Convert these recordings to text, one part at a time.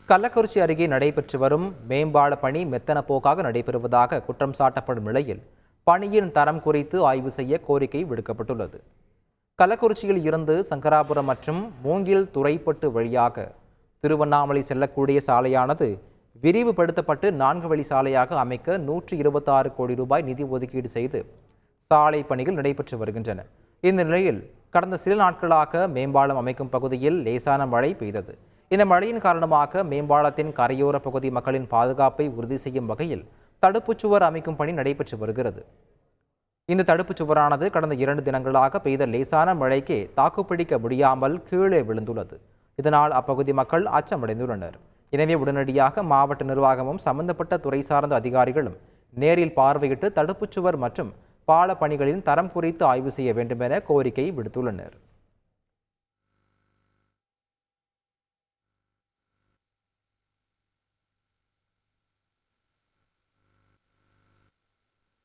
கள்ளக்குறிச்சி அருகே நடைபெற்று வரும் மேம்பால பணி மெத்தன போக்காக நடைபெறுவதாக குற்றம் சாட்டப்படும் நிலையில் பணியின் தரம் குறித்து ஆய்வு செய்ய கோரிக்கை விடுக்கப்பட்டுள்ளது. கள்ளக்குறிச்சியில் இருந்து சங்கராபுரம் மற்றும் மூங்கில் துறைப்பட்டு வழியாக திருவண்ணாமலை செல்லக்கூடிய சாலையானது விரிவுபடுத்தப்பட்டு 4 வழி சாலையாக அமைக்க 126 கோடி ரூபாய் நிதி ஒதுக்கீடு செய்து சாலை பணிகள் நடைபெற்று வருகின்றன. இந்த நிலையில் கடந்த சில நாட்களாக மேம்பாலம் அமைக்கும் பகுதியில் லேசான மழை பெய்தது. இந்த மழையின் காரணமாக மேம்பாலத்தின் கரையோர பகுதி மக்களின் பாதுகாப்பை உறுதி செய்யும் வகையில் தடுப்புச் சுவர் அமைக்கும் பணி நடைபெற்று வருகிறது. இந்த தடுப்புச் சுவரானது கடந்த 2 தினங்களாக பெய்த லேசான மழைக்கு தாக்குப்பிடிக்க முடியாமல் கீழே விழுந்துள்ளது. இதனால் அப்பகுதி மக்கள் அச்சமடைந்துள்ளனர். எனவே உடனடியாக மாவட்ட நிர்வாகமும் சம்பந்தப்பட்ட துறை சார்ந்த அதிகாரிகளும் நேரில் பார்வையிட்டு தடுப்புச் சுவர் மற்றும் பால பணிகளின் தரம் குறித்து ஆய்வு செய்ய வேண்டும் என கோரிக்கை விடுத்துள்ளனர்.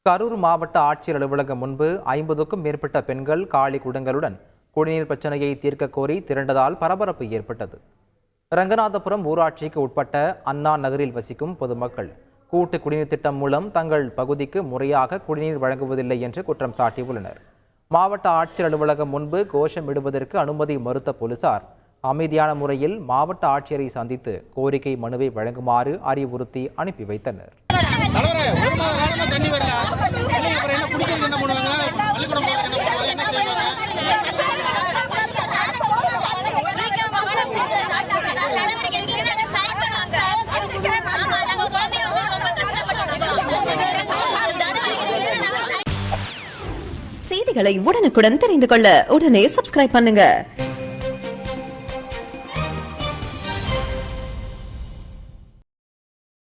கரூர் மாவட்ட ஆட்சியர் அலுவலகம் முன்பு 50க்கும் மேற்பட்ட பெண்கள் காலி குடங்களுடன் குடிநீர் பிரச்சனையை தீர்க்க கோரி திரண்டதால் பரபரப்பு ஏற்பட்டது. ரங்கநாதபுரம் ஊராட்சிக்கு உட்பட்ட அண்ணா நகரில் வசிக்கும் பொதுமக்கள் கூட்டு குடிநீர் திட்டம் மூலம் தங்கள் பகுதிக்கு முறையாக குடிநீர் வழங்குவதில்லை என்று குற்றம் சாட்டியுள்ளனர். மாவட்ட ஆட்சியர் அலுவலகம் முன்பு கோஷமிடுவதற்கு அனுமதி மறுத்த போலீசார் அமைதியான முறையில் மாவட்ட ஆட்சியரை சந்தித்து கோரிக்கை மனுவை வழங்குமாறு அறிவுறுத்தி அனுப்பி வைத்தனர். செய்திகளை உடனுக்குடன் தெரிந்து கொள்ள உடனே சப்ஸ்கிரைப் பண்ணுங்க.